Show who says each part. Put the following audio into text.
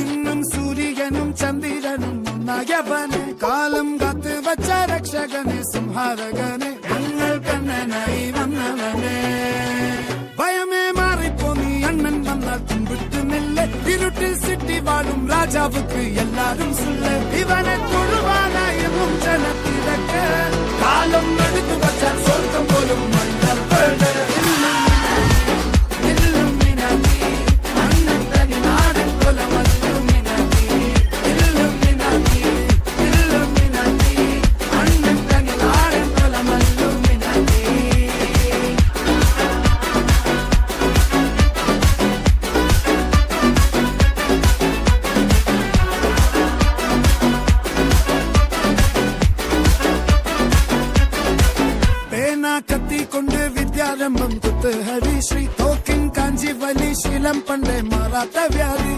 Speaker 1: ഇന്നും സൂര്യനും ചന്ദ്രനും ഒന്നായവനെ കാലം കാത്ത് വച്ച രക്ഷകനെ സംഹാരകനെ ഞങ്ങൾ കണ്ണനായി വന്നവനെ ഭയമേ മാറിപ്പോ നീ അണ്ണൻ വന്നാൽ തുമ്പിട്ടുന്നില്ല ഇരുട്ടിൽ സിറ്റി വാഴും രാജാവുക്ക് എല്ലാരും സുല്ല ഇവനെ തൊഴുവാനായും ജനത്തിരക്ക് കാലം എടുത്തു വച്ചാൽ സ്വർഗം പോലും മണ്ണൽ കത്തിക്കൊണ്ട് വിദ്യാരംഭം കുത്ത് ഹരിശ്രീ തോക്കിൻ കാഞ്ചി വലി ശീലം പണ്ടേ മാറാത്ത വ്യാധി